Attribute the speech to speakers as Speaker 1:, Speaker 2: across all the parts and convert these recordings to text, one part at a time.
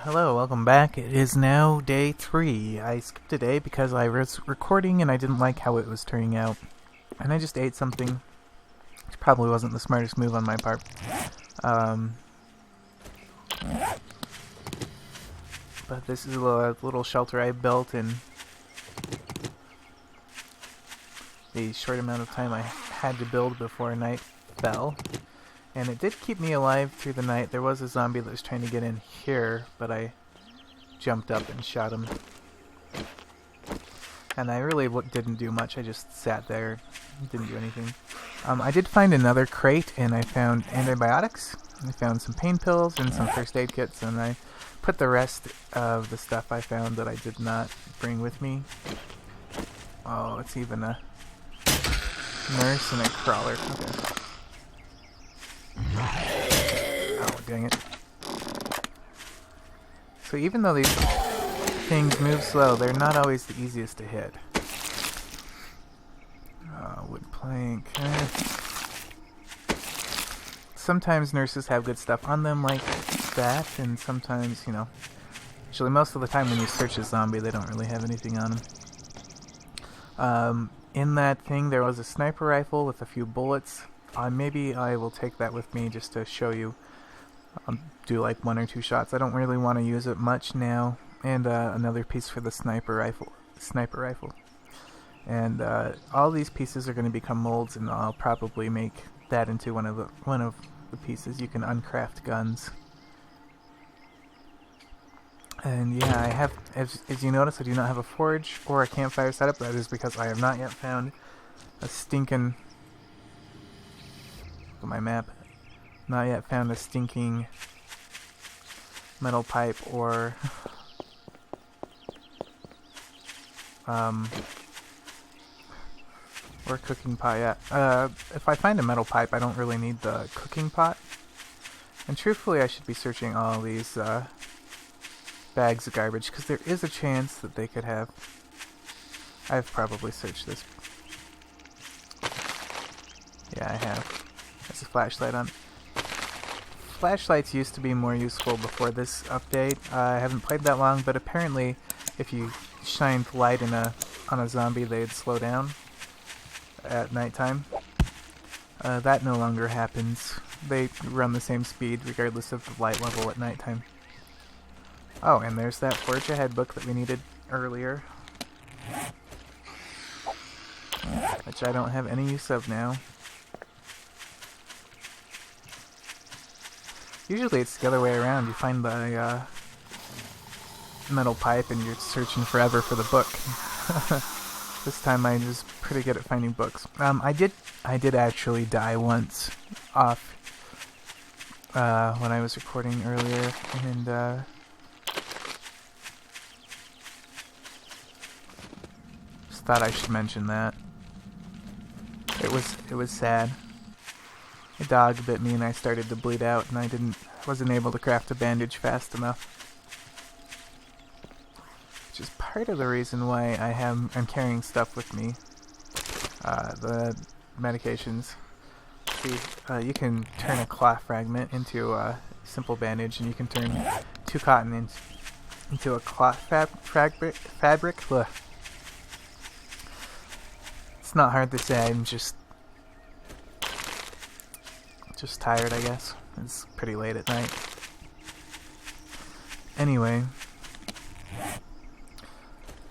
Speaker 1: Hello, welcome back. It is now day 3. I skipped a day because I was recording and I didn't like how it was turning out. And I just ate something, which probably wasn't the smartest move on my part. But this is a little shelter I built in the short amount of time I had to build before night fell. And it did keep me alive through the night. There was a zombie that was trying to get in here, but I jumped up and shot him. And I really didn't do much. I just sat there, didn't do anything. I did find another crate, and I found antibiotics. I found some pain pills and some first aid kits, and I put the rest of the stuff I found that I did not bring with me. Oh, it's even a nurse and a crawler. Okay. Oh, dang it. So even though these things move slow, they're not always the easiest to hit. Wood plank. Sometimes nurses have good stuff on them like that, and sometimes, actually most of the time when you search a zombie, they don't really have anything on them. In that thing, there was a sniper rifle with a few bullets. Maybe I will take that with me just to show you. Do like 1 or 2 shots. I don't really want to use it much now. And another piece for the sniper rifle. And all these pieces are going to become molds, and I'll probably make that into one of the pieces. You can uncraft guns. And yeah, I have, as you notice, I do not have a forge or a campfire setup. That is because I have not yet found a stinking... Look at my map. Not yet found a stinking metal pipe or cooking pot yet. If I find a metal pipe, I don't really need the cooking pot. And truthfully, I should be searching all these bags of garbage, because there is a chance that they could have... I've probably searched this. Yeah, I have. There's a flashlight on. Flashlights used to be more useful before this update. I haven't played that long, but apparently if you shined light on a zombie, they'd slow down at nighttime. That no longer happens. They run the same speed regardless of the light level at nighttime. Oh, and there's that Forge Ahead book that we needed earlier, which I don't have any use of now. Usually it's the other way around. You find the metal pipe and you're searching forever for the book. This time I was pretty good at finding books. I did actually die once off when I was recording earlier, and just thought I should mention that. It was sad. A dog bit me and I started to bleed out, and I wasn't able to craft a bandage fast enough. Which is part of the reason why I'm carrying stuff with me. The medications. See, you can turn a cloth fragment into a simple bandage, and you can turn 2 cotton into a cloth fabric. Ugh. It's not hard to say. I'm just tired, I guess. It's pretty late at night. Anyway,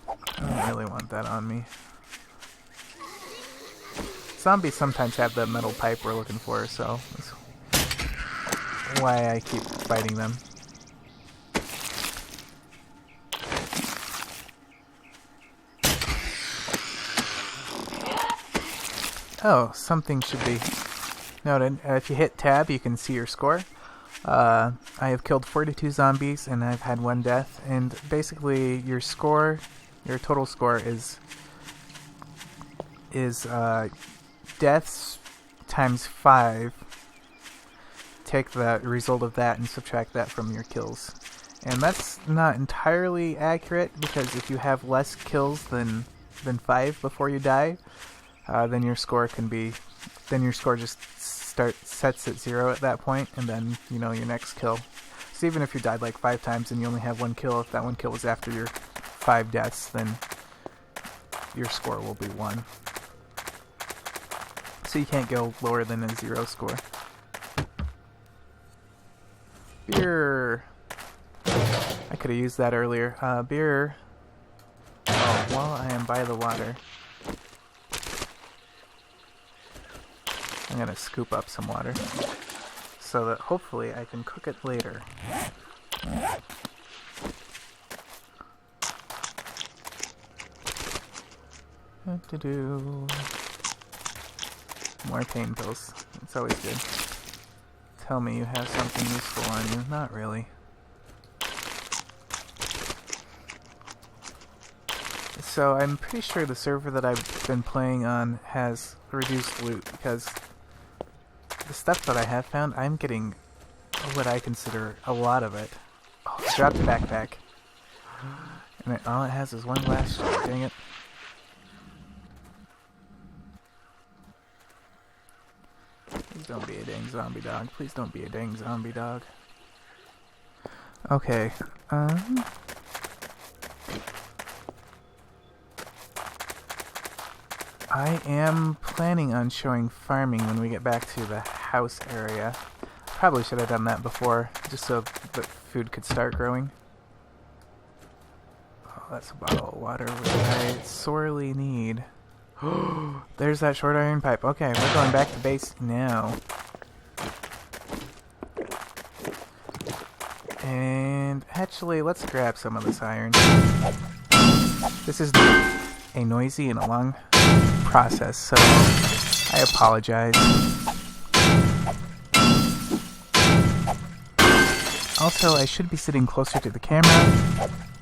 Speaker 1: I don't really want that on me. Zombies sometimes have the metal pipe we're looking for, so that's why I keep fighting them. Oh, something should be noted. If you hit tab, you can see your score. I have killed 42 zombies, and I've had 1 death. And basically, your total score is deaths times 5. Take the result of that and subtract that from your kills. And that's not entirely accurate, because if you have less kills than 5 before you die, then your score just sets at 0 at that point, and then your next kill. Because even if you died like 5 times and you only have 1 kill, if that 1 kill was after your 5 deaths, then your score will be 1. So you can't go lower than a 0 score. Beer. I could have used that earlier. Beer. Oh, while I am by the water, I'm going to scoop up some water so that hopefully I can cook it later. More pain pills. It's always good. Tell me you have something useful on you. Not really. So I'm pretty sure the server that I've been playing on has reduced loot, because the stuff that I have found, I'm getting what I consider a lot of it. Oh, drop the backpack. And all it has is 1 glass shot. Dang it. Please don't be a dang zombie dog. Please don't be a dang zombie dog. Okay. I am planning on showing farming when we get back to the house area. Probably should have done that before, just so the food could start growing. Oh, that's a bottle of water which I sorely need. There's that short iron pipe. Okay, we're going back to base now. And actually, let's grab some of this iron. This is a noisy and a long process, so I apologize. Also, I should be sitting closer to the camera.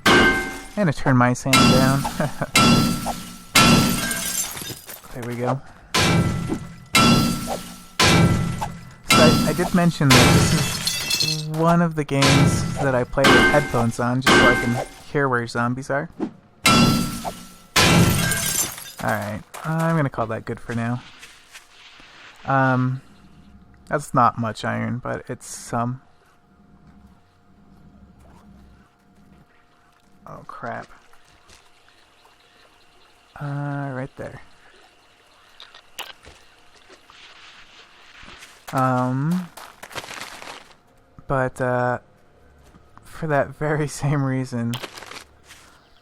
Speaker 1: I'm gonna turn my sound down. There we go. So I did mention that this is one of the games that I play with headphones on, just so I can hear where zombies are. Alright, I'm gonna call that good for now. That's not much iron, but it's some. Oh crap. Right there. But for that very same reason,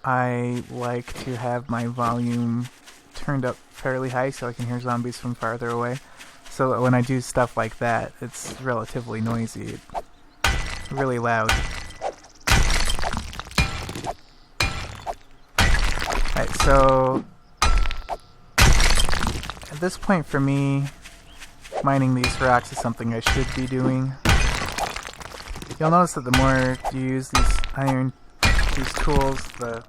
Speaker 1: I like to have my volume turned up fairly high so I can hear zombies from farther away. So that when I do stuff like that, it's relatively noisy. It's really loud. Alright, so at this point for me, mining these rocks is something I should be doing. You'll notice that the more you use these tools, the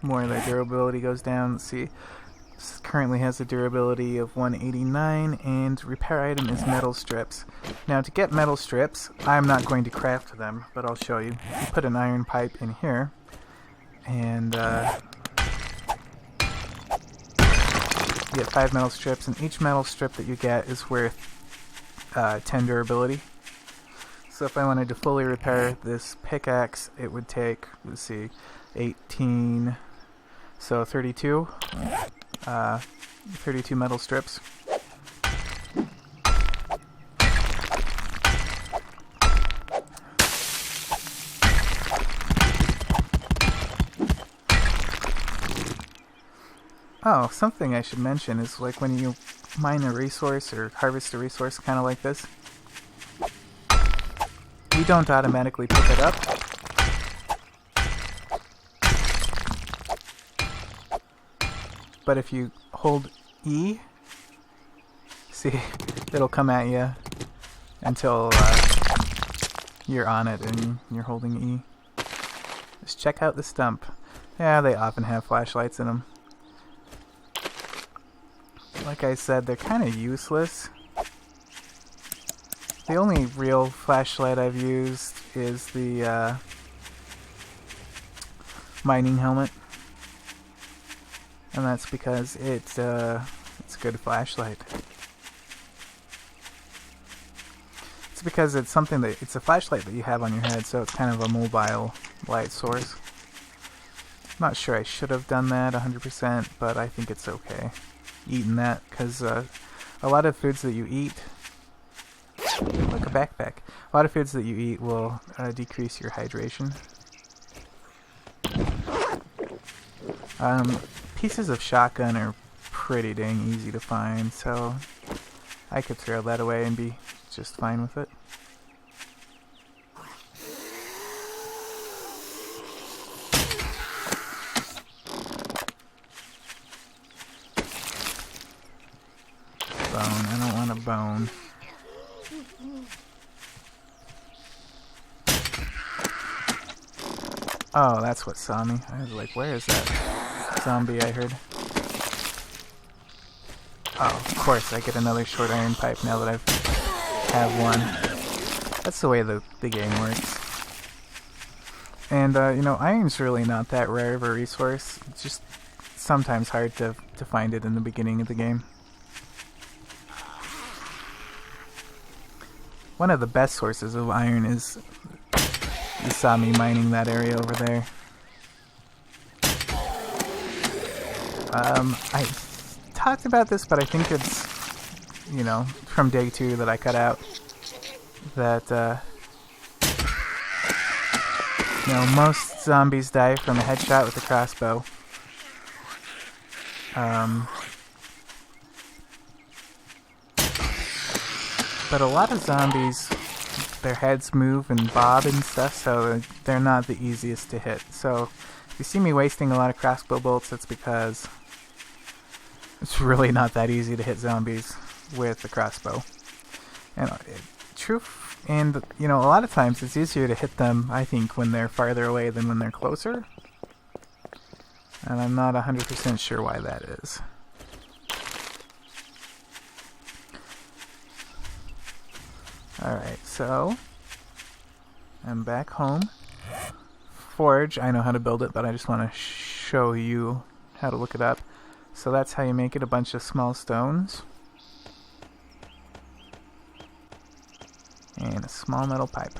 Speaker 1: more their durability goes down. Let's see. This currently has a durability of 189, and repair item is metal strips. Now, to get metal strips, I'm not going to craft them, but I'll show you. You put an iron pipe in here, and you get 5 metal strips, and each metal strip that you get is worth 10 durability. So if I wanted to fully repair this pickaxe, it would take, let's see, 18, so 32. 32 metal strips. Oh, something I should mention is like when you mine a resource or harvest a resource kind of like this, you don't automatically pick it up. But if you hold E, see, it'll come at you until you're on it and you're holding E. Just check out the stump. Yeah, they often have flashlights in them. Like I said, they're kind of useless. The only real flashlight I've used is the mining helmet. And that's because it's a good flashlight. It's because it's something that it's a flashlight that you have on your head, so it's kind of a mobile light source. Not sure I should have done that 100%, but I think it's okay eating that, because a lot of foods that you eat, like a backpack, a lot of foods that you eat will decrease your hydration. Pieces of shotgun are pretty dang easy to find, so I could throw that away and be just fine with it. Bone. I don't want a bone. Oh, that's what saw me. I was like, where is that zombie I heard? Oh, of course, I get another short iron pipe now that I have one. That's the way the game works. And, you know, iron's really not that rare of a resource. It's just sometimes hard to find it in the beginning of the game. One of the best sources of iron is, you saw me mining that area over there. I talked about this, but I think it's, you know, from day 2 that I cut out. That, you know, most zombies die from a headshot with a crossbow. But a lot of zombies, their heads move and bob and stuff, so they're not the easiest to hit. So if you see me wasting a lot of crossbow bolts, it's because it's really not that easy to hit zombies with the crossbow. And and you know, a lot of times it's easier to hit them, I think, when they're farther away than when they're closer. And I'm not 100% sure why that is. Alright, so I'm back home. Forge, I know how to build it, but I just want to show you how to look it up. So that's how you make it, a bunch of small stones. And a small metal pipe.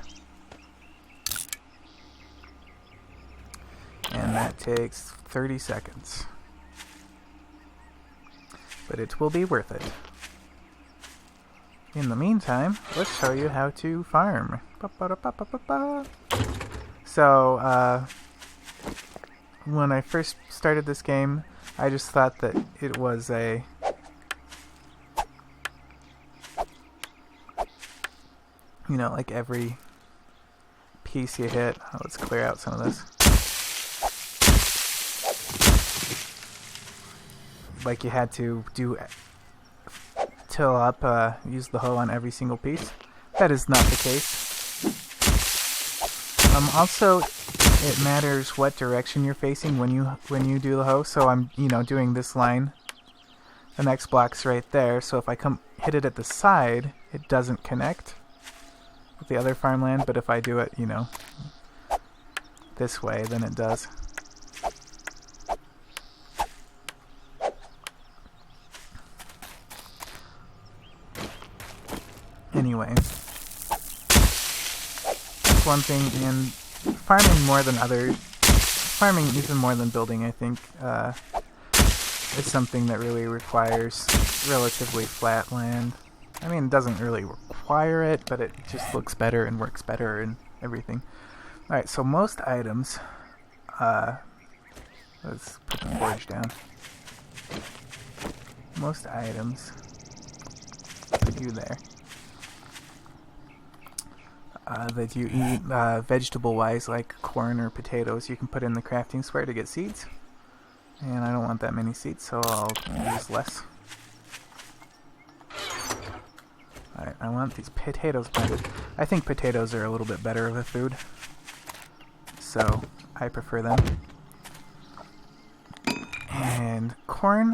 Speaker 1: And that takes 30 seconds. But it will be worth it. In the meantime, let's show you how to farm. So, when I first started this game, I just thought that it was a... You know, like every piece you hit... Oh, let's clear out some of this. Like you had to do... till up, use the hoe on every single piece. That is not the case. Also, it matters what direction you're facing when you do the hoe. So I'm, you know, doing this line. The next block's right there. So if I hit it at the side, it doesn't connect with the other farmland. But if I do it, you know, this way, then it does. Anyway, that's one thing, and farming even more than building, I think, is something that really requires relatively flat land. I mean, it doesn't really require it, but it just looks better and works better and everything. Alright, so most items, let's put the forge down. Most items, you there. That you eat vegetable-wise, like corn or potatoes, you can put in the crafting square to get seeds. And I don't want that many seeds, so I'll use less. Alright, I want these potatoes planted. I think potatoes are a little bit better of a food, so I prefer them. And corn,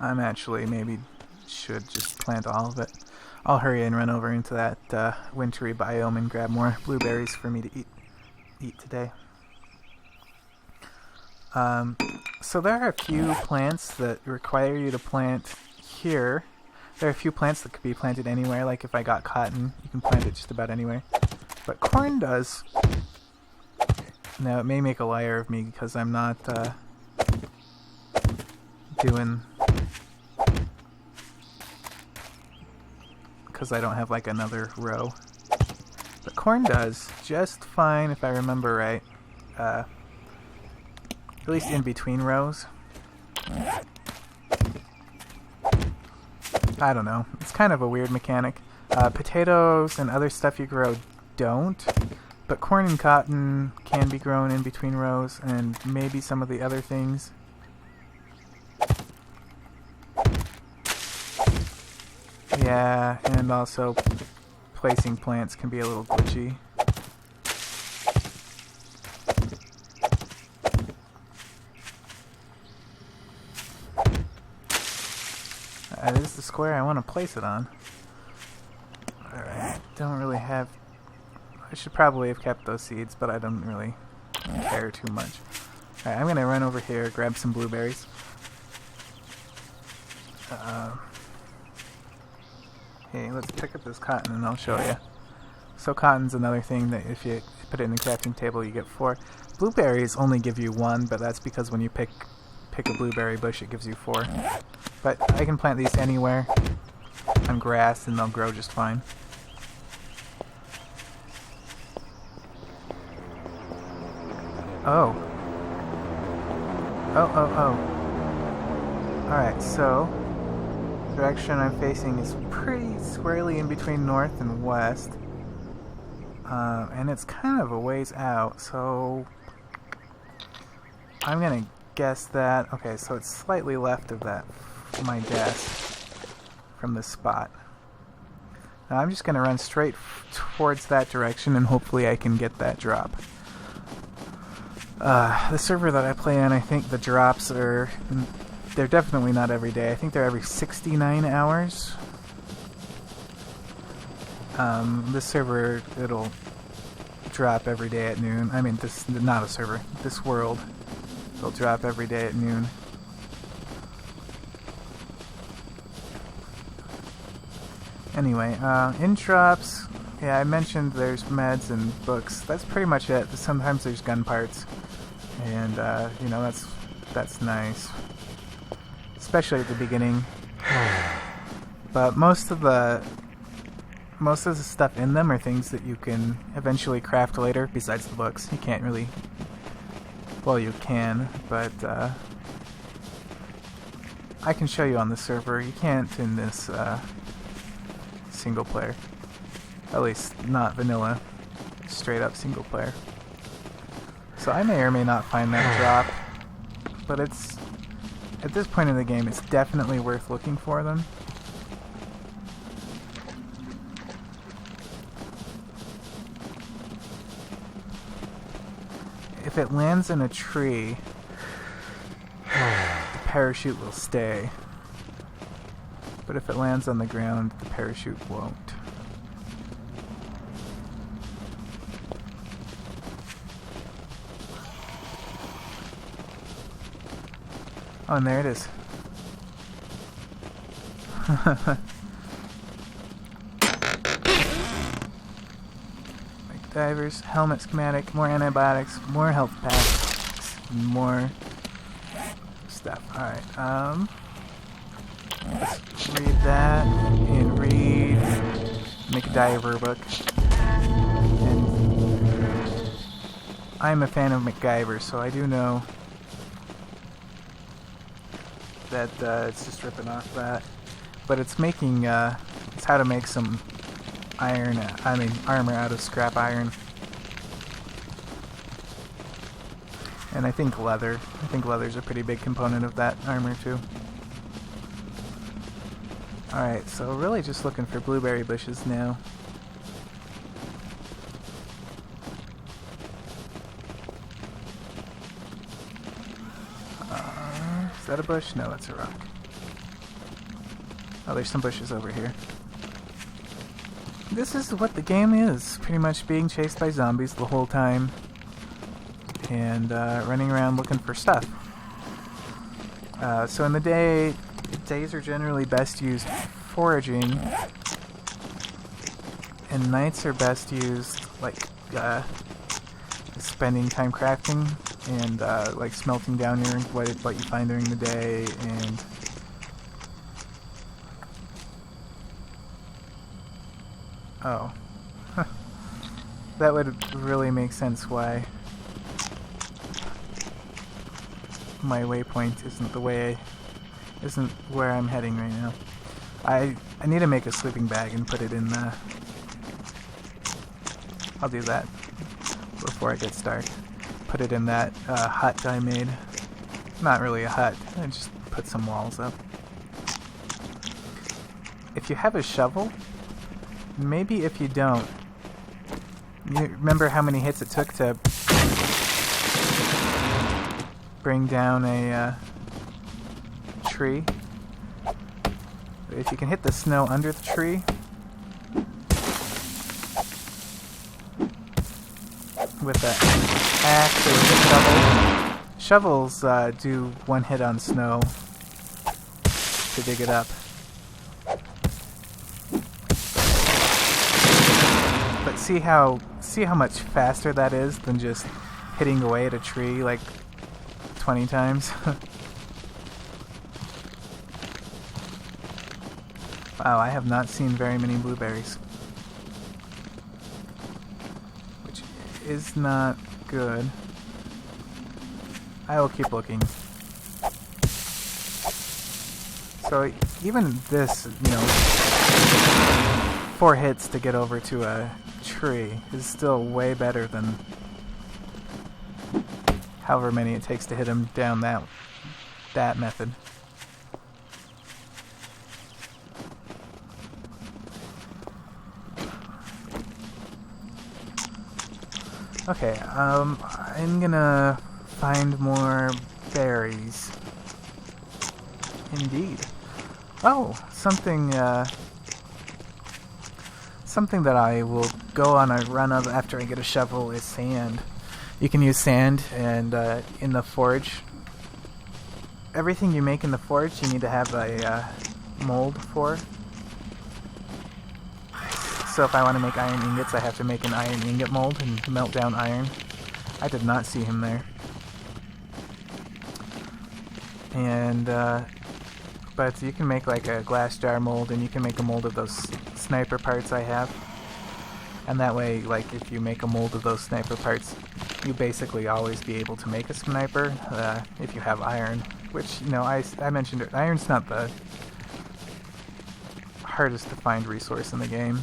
Speaker 1: I'm actually maybe should just plant all of it. I'll hurry and run over into that wintry biome and grab more blueberries for me to eat today. So there are a few plants that require you to plant here There are a few plants that could be planted anywhere, like if I got cotton, you can plant it just about anywhere. But corn does... Now, it may make a liar of me because I'm not doing... Because I don't have like another row. But corn does just fine if I remember right. At least in between rows. I don't know. It's kind of a weird mechanic. Potatoes and other stuff you grow don't. But corn and cotton can be grown in between rows, and maybe some of the other things. Yeah, and also placing plants can be a little glitchy. That is the square I want to place it on. Alright, don't really have... I should probably have kept those seeds, but I don't really care too much. Alright, I'm going to run over here, grab some blueberries. Hey, let's pick up this cotton and I'll show you. So cotton's another thing that if you put it in the crafting table you get 4. Blueberries only give you 1, but that's because when you pick a blueberry bush it gives you 4. But I can plant these anywhere on grass and they'll grow just fine. Oh. Alright, so the direction I'm facing is pretty squarely in between north and west. And it's kind of a ways out, so I'm gonna guess that... Okay, so it's slightly left of that, my guess, from this spot. Now I'm just gonna run straight towards that direction and hopefully I can get that drop. The server that I play on, I think the drops are... They're definitely not every day. I think they're every 69 hours. This server, it'll drop every day at noon. I mean, this... Not a server. This world. It'll drop every day at noon. Anyway, in drops... Yeah, I mentioned there's meds and books. That's pretty much it. Sometimes there's gun parts. And, you know, that's nice. Especially at the beginning. But most of the stuff in them are things that you can eventually craft later, besides the books. You can't really... Well, you can, but, I can show you on the server. You can't in this, single player. At least, not vanilla. Straight up single player. So I may or may not find that drop, but it's... At this point in the game, it's definitely worth looking for them. If it lands in a tree, the parachute will stay. But if it lands on the ground, the parachute won't. Oh, and there it is. Like divers, helmet schematic, more antibiotics, more health packs, more stuff. Alright, let's read that and make a diver book. And I'm a fan of MacGyver, so I do know that it's just ripping off that, but it's making it's how to make some armor out of scrap iron, and I think leather's a pretty big component of that armor too. Alright, so really just looking for blueberry bushes now. Is that a bush? No, that's a rock. Oh, there's some bushes over here. This is what the game is. Pretty much being chased by zombies the whole time. And running around looking for stuff. So in the day, days are generally best used foraging, and nights are best used like spending time crafting and like smelting down your what you find during the day, and oh, that would really make sense why my waypoint isn't where I'm heading right now. I need to make a sleeping bag and put it in the... I'll do that before it gets dark. Put it in that hut I made. Not really a hut, I just put some walls up. If you have a shovel, maybe if you don't, you remember how many hits it took to bring down a tree? If you can hit the snow under the tree with an axe or a shovel. Shovels do one hit on snow to dig it up. But see how much faster that is than just hitting away at a tree like 20 times. Wow, I have not seen very many blueberries, which is not good. I will keep looking. So even this, 4 hits to get over to a tree is still way better than however many it takes to hit him down that method. Okay, I'm gonna find more berries. Indeed. Oh, something that I will go on a run of after I get a shovel is sand. You can use sand, and in the forge, everything you make in the forge you need to have a mold for. So if I want to make iron ingots, I have to make an iron ingot mold and melt down iron. I did not see him there. And, but you can make like a glass jar mold, and you can make a mold of those sniper parts I have. And that way, like, if you make a mold of those sniper parts, you basically always be able to make a sniper, if you have iron. Which, I mentioned it, iron's not the hardest to find resource in the game.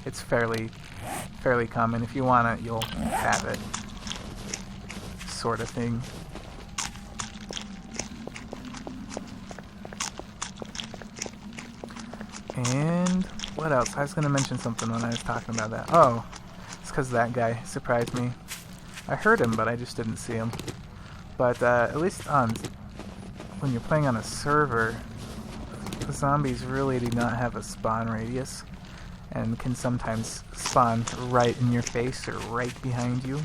Speaker 1: It's fairly common. If you want it, you'll have it. Sort of thing. And what else? I was going to mention something when I was talking about that. Oh, it's because that guy surprised me. I heard him, but I just didn't see him. But at least when you're playing on a server, the zombies really do not have a spawn radius, and can sometimes spawn right in your face or right behind you,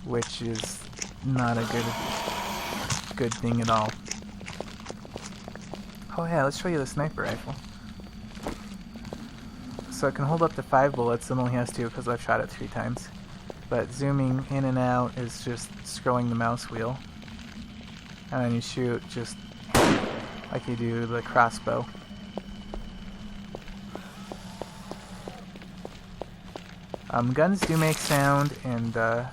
Speaker 1: which is not a good thing at all. Oh yeah, let's show you the sniper rifle. So it can hold up to 5 bullets, and only has 2 because I've shot it 3 times. But zooming in and out is just scrolling the mouse wheel. And then you shoot just like you do the crossbow. Guns do make sound, and the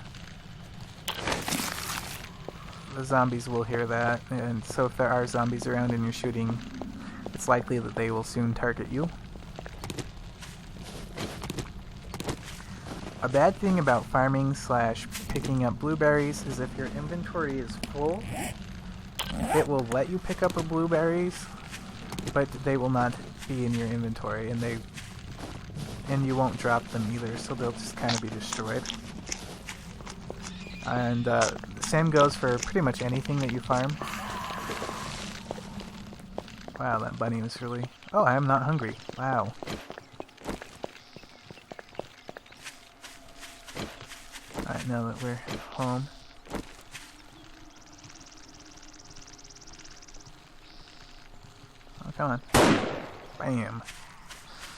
Speaker 1: zombies will hear that. And so if there are zombies around and you're shooting, it's likely that they will soon target you. A bad thing about farming / picking up blueberries is if your inventory is full, it will let you pick up blueberries, but they will not be in your inventory, and you won't drop them either, so they'll just kind of be destroyed. And the same goes for pretty much anything that you farm. Wow, that bunny was really... Oh, I am not hungry. Wow. Alright, now that we're home. Oh, come on. Bam.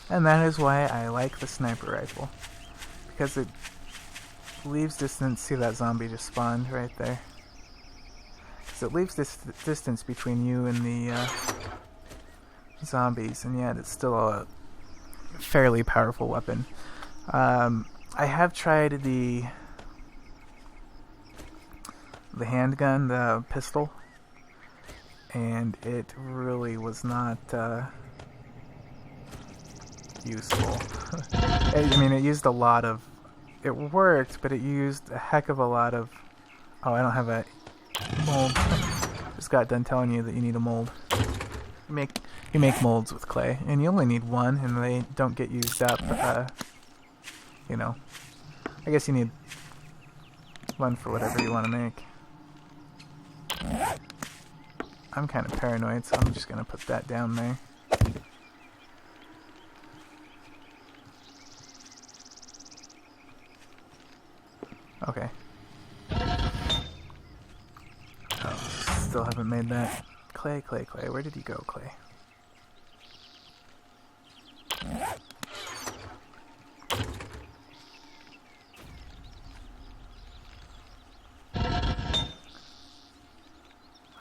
Speaker 1: And that is why I like the sniper rifle. Because it leaves distance. See that zombie just spawned right there? Because it leaves this distance between you and the zombies, and yet it's still a fairly powerful weapon. I have tried the handgun, the pistol, and it really was not useful. I mean, it used a lot of... It worked, but it used a heck of a lot of... Oh, I don't have a mold. Just got done telling you that you need a mold. You make molds with clay, and you only need one, and they don't get used up. You know, I guess you need one for whatever you want to make. I'm kind of paranoid, so I'm just gonna put that down there. Okay. Oh, still haven't made that. Clay, clay, clay. Where did he go, clay?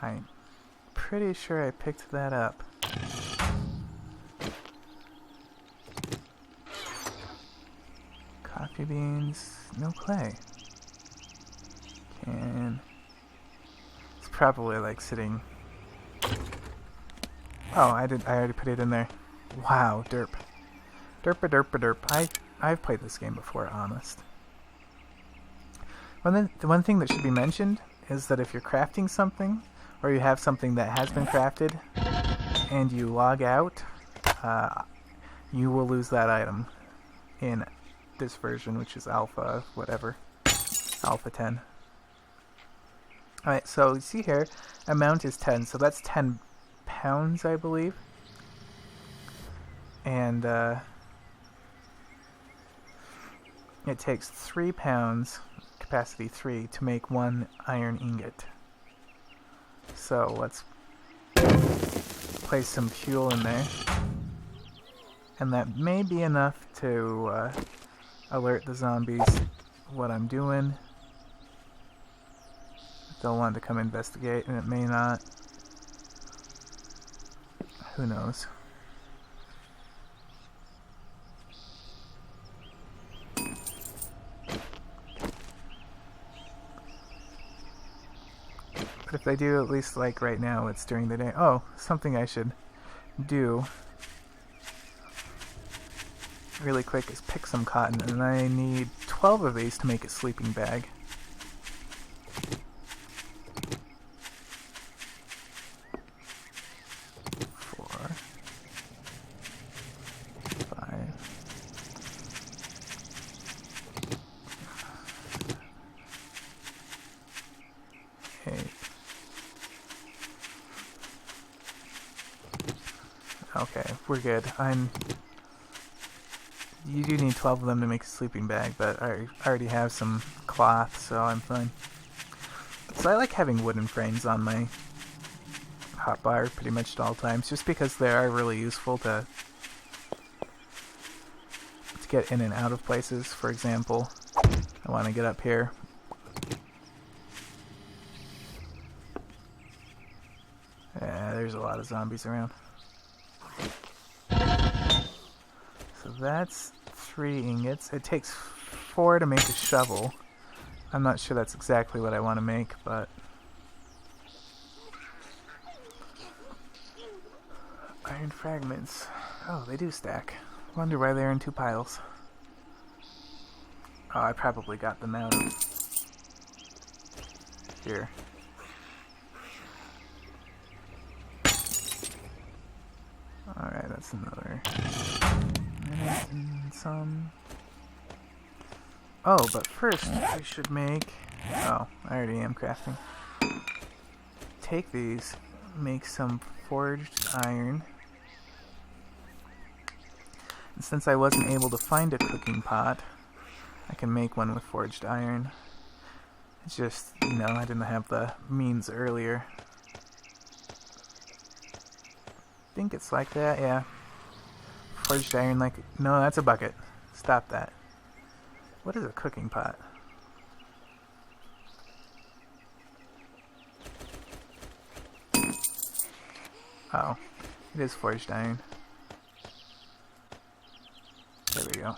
Speaker 1: I'm pretty sure I picked that up. Coffee beans, no clay. It's probably like sitting... Oh, I already put it in there. Wow, derp. Derpa derpa derp. I've played this game before, honest. The one thing that should be mentioned is that if you're crafting something, or you have something that has been crafted, and you log out, you will lose that item in this version, which is alpha, whatever. Alpha 10. Alright, so you see here, amount is 10, so that's 10 pounds, I believe. And it takes 3 pounds, capacity 3, to make 1 iron ingot. So let's place some fuel in there. And that may be enough to alert the zombies what I'm doing. They'll want to come investigate, and it may not. Who knows? But if they do, at least like right now, it's during the day. Oh, something I should do really quick is pick some cotton, and I need 12 of these to make a sleeping bag. Okay, we're good. You do need 12 of them to make a sleeping bag, but I already have some cloth, so I'm fine. So I like having wooden frames on my hotbar pretty much at all times, just because they are really useful to get in and out of places. For example, I want to get up here. Yeah, there's a lot of zombies around. So that's 3 ingots. It takes 4 to make a shovel. I'm not sure that's exactly what I want to make, but... Iron fragments. Oh, they do stack. Wonder why they're in 2 piles. Oh, I probably got them out of here. Alright, that's another minute and some. Oh, but first I should make... Oh, I already am crafting. Take these, make some forged iron. And since I wasn't able to find a cooking pot, I can make one with forged iron. It's just, you know, I didn't have the means earlier. I think it's like that, yeah. forged iron like... No, that's a bucket. Stop that. What is a cooking pot? Oh, it is forged iron. There we go.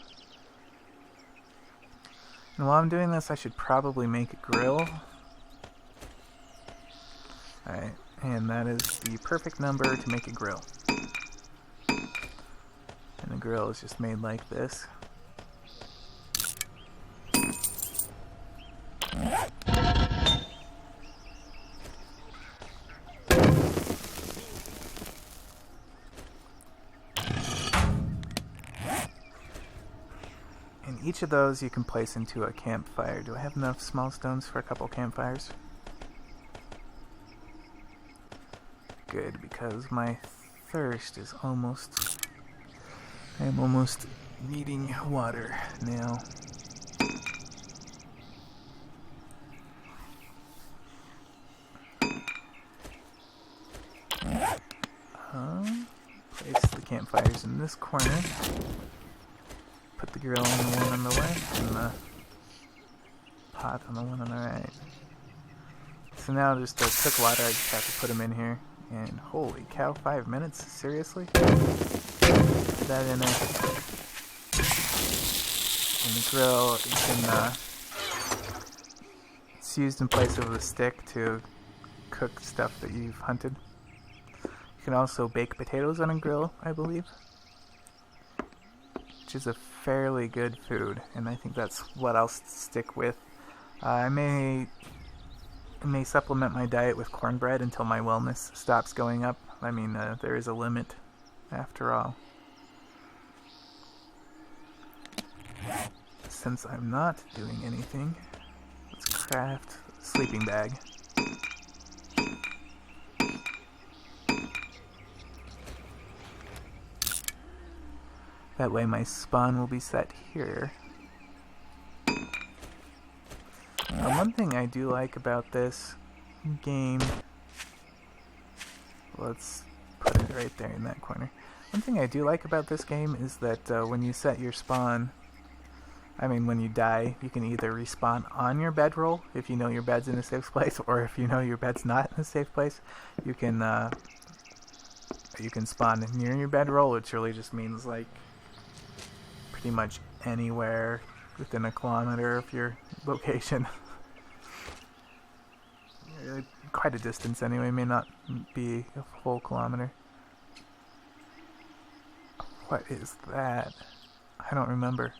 Speaker 1: And while I'm doing this, I should probably make a grill. Alright, and that is the perfect number to make a grill. And the grill is just made like this. And each of those you can place into a campfire. Do I have enough small stones for a couple campfires? Good, because my thirst is almost... I am almost needing water now. Place the campfires in this corner. Put the grill on the one on the left and the pot on the one on the right. So now just to cook water, I just have to put them in here. And holy cow, 5 minutes? Seriously? Put that in there. And the grill, you can, it's used in place of the stick to cook stuff that you've hunted. You can also bake potatoes on a grill, I believe. Which is a fairly good food, and I think that's what I'll stick with. I may supplement my diet with cornbread until my wellness stops going up. I mean, there is a limit, after all. Since I'm not doing anything, let's craft a sleeping bag. That way my spawn will be set here. One thing I do like about this game... Let's put it right there in that corner. One thing I do like about this game is that when you set your spawn... I mean, when you die, you can either respawn on your bedroll, if you know your bed's in a safe place, or if you know your bed's not in a safe place, you can spawn near your bedroll, which really just means, like, pretty much anywhere within a kilometer of your location. Quite a distance anyway, may not be a full kilometer. What is that? I don't remember.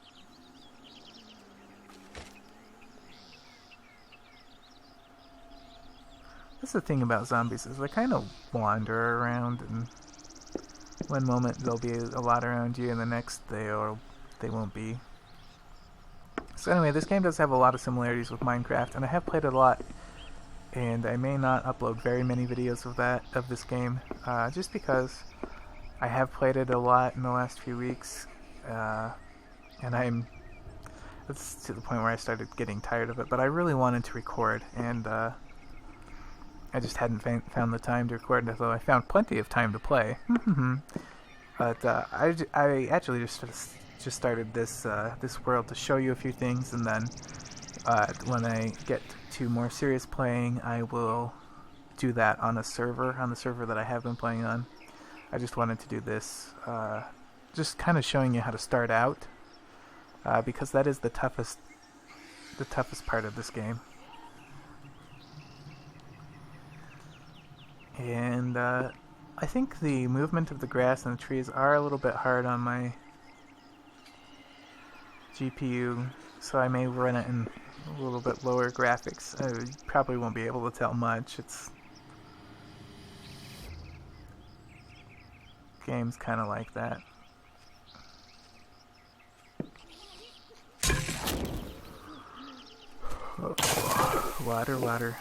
Speaker 1: That's the thing about zombies, is they kind of wander around, and one moment there'll be a lot around you, and the next they won't be. So anyway, this game does have a lot of similarities with Minecraft, and I have played it a lot, and I may not upload very many videos of this game, just because I have played it a lot in the last few weeks, and it's to the point where I started getting tired of it, but I really wanted to record, and I just hadn't found the time to record, although I found plenty of time to play. But I actually just started this world to show you a few things, and then when I get to more serious playing, I will do that on the server that I have been playing on. I just wanted to do this, just kind of showing you how to start out, because that is the toughest part of this game. And I think the movement of the grass and the trees are a little bit hard on my GPU, so I may run it in a little bit lower graphics. I probably won't be able to tell much. Game's kind of like that. Oh, water.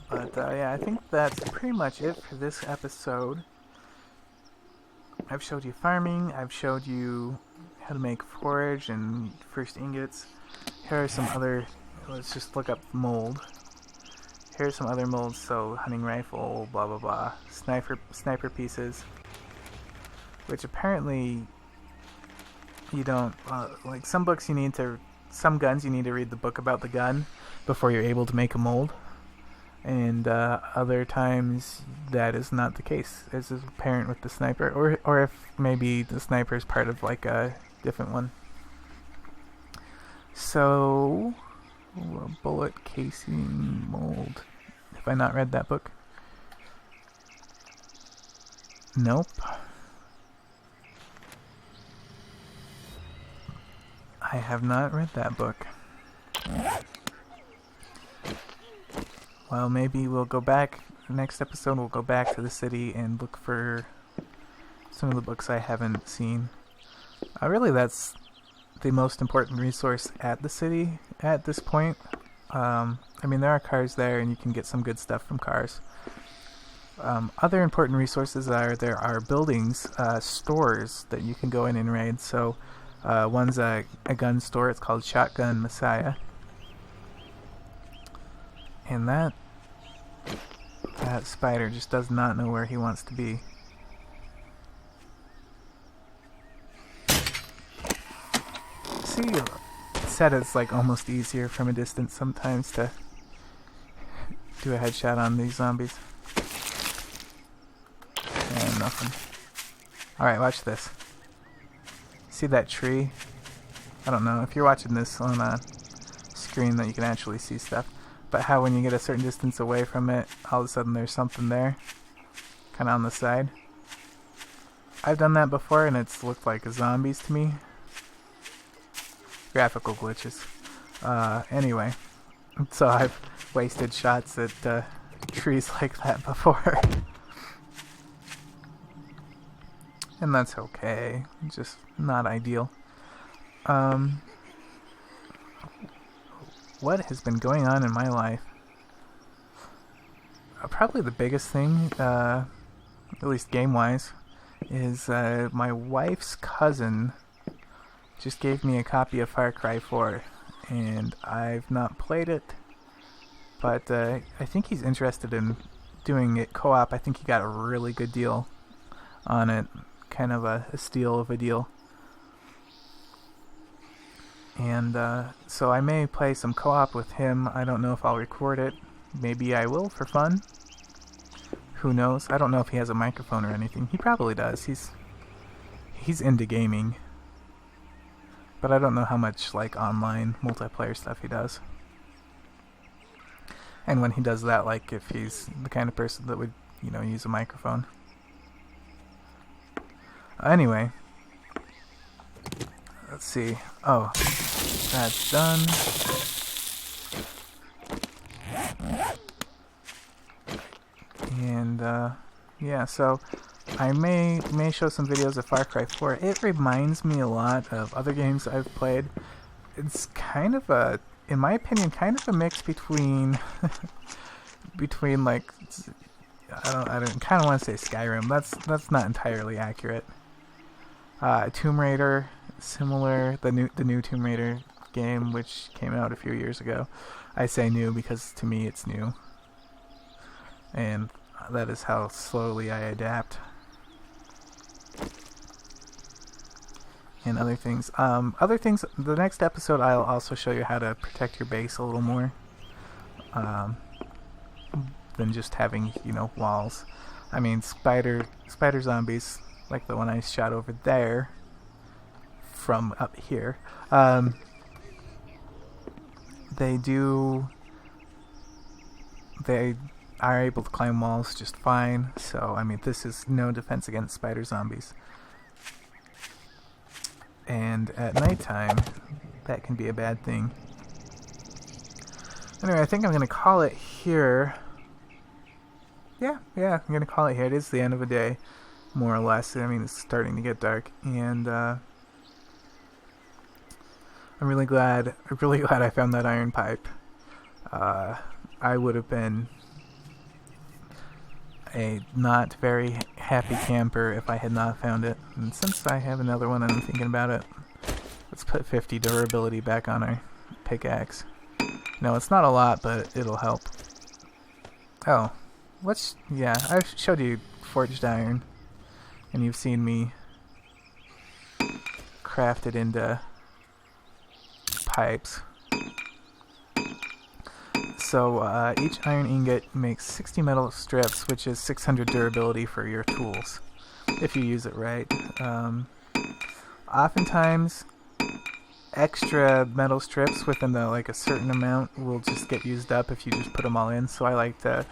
Speaker 1: But yeah, I think that's pretty much it for this episode. I've showed you farming, I've showed you how to make forage and first ingots. Here are some other, let's just look up mold. Here are some other molds, so hunting rifle, blah blah blah, sniper pieces. which apparently you don't, like some books you need to, some guns you need to read the book about the gun before you're able to make a mold, and other times that is not the case, as is apparent with the sniper, or if maybe the sniper is part of like a different one. So, bullet casing mold. Have I not read that book? Nope. I have not read that book. Well, maybe we'll go back, next episode we'll go back to the city and look for some of the books I haven't seen. Really, that's the most important resource at the city at this point. I mean, there are cars there and you can get some good stuff from cars. Other important resources are, there are buildings, stores that you can go in and raid. So one's a gun store, it's called Shotgun Messiah. And that spider just does not know where he wants to be. See, it said it's like almost easier from a distance sometimes to do a headshot on these zombies. And nothing. Alright, watch this. See that tree? I don't know if you're watching this on a screen that you can actually see stuff, but how when you get a certain distance away from it, all of a sudden there's something there, kind of on the side. I've done that before and it's looked like zombies to me. Graphical glitches. Anyway, so I've wasted shots at trees like that before. And that's okay, just not ideal. What has been going on in my life? Probably the biggest thing, at least game-wise, is my wife's cousin just gave me a copy of Far Cry 4, and I've not played it, but I think he's interested in doing it co-op. I think he got a really good deal on it, kind of a steal of a deal. And so I may play some co-op with him. I don't know if I'll record it. Maybe I will for fun. Who knows? I don't know if he has a microphone or anything. He probably does. He's into gaming. But I don't know how much like online multiplayer stuff he does. And when he does that, like if he's the kind of person that would, you know, use a microphone. Anyway. Let's see. Oh, that's done. And yeah, so I may show some videos of Far Cry 4. It reminds me a lot of other games I've played. It's kind of a, in my opinion, kind of a mix between between like I don't kind of want to say Skyrim. That's not entirely accurate. Tomb Raider, similar, the new Tomb Raider game, which came out a few years ago. I say new because to me it's new, and that is how slowly I adapt. And other things. The next episode I'll also show you how to protect your base a little more, than just having, you know, walls. I mean, spider zombies, like the one I shot over there from up here. They are able to climb walls just fine. So, I mean, this is no defense against spider zombies. And at nighttime, that can be a bad thing. Anyway, I think I'm going to call it here. Yeah, I'm going to call it here. It is the end of the day, more or less. I mean, it's starting to get dark. And I'm really glad I found that iron pipe. I would have been a not very happy camper if I had not found it. And since I have another one, I'm thinking about it. Let's put 50 durability back on our pickaxe. No, it's not a lot, but it'll help. Oh, yeah, I've showed you forged iron, and you've seen me crafted into pipes. So each iron ingot makes 60 metal strips, which is 600 durability for your tools, if you use it right. Oftentimes, extra metal strips within like a certain amount will just get used up if you just put them all in. So I like to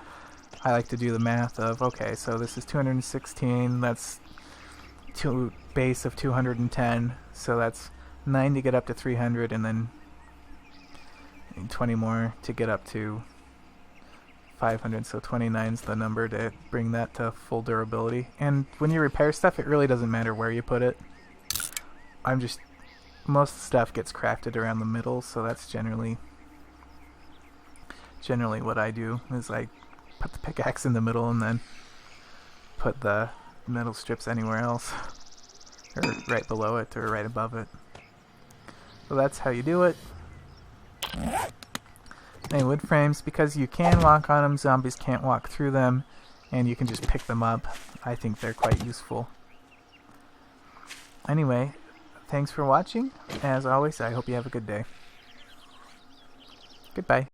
Speaker 1: do the math of, okay, so this is 216. That's base of 210. So that's 9 to get up to 300, and then 20 more to get up to 500, so 29 is the number to bring that to full durability. And when you repair stuff, it really doesn't matter where you put it. Most stuff gets crafted around the middle, so that's generally what I do, is I put the pickaxe in the middle and then put the metal strips anywhere else, or right below it or right above it. So that's how you do it. And wood frames, because you can walk on them, zombies can't walk through them, and you can just pick them up. I think they're quite useful. Anyway, thanks for watching. As always, I hope you have a good day. Goodbye.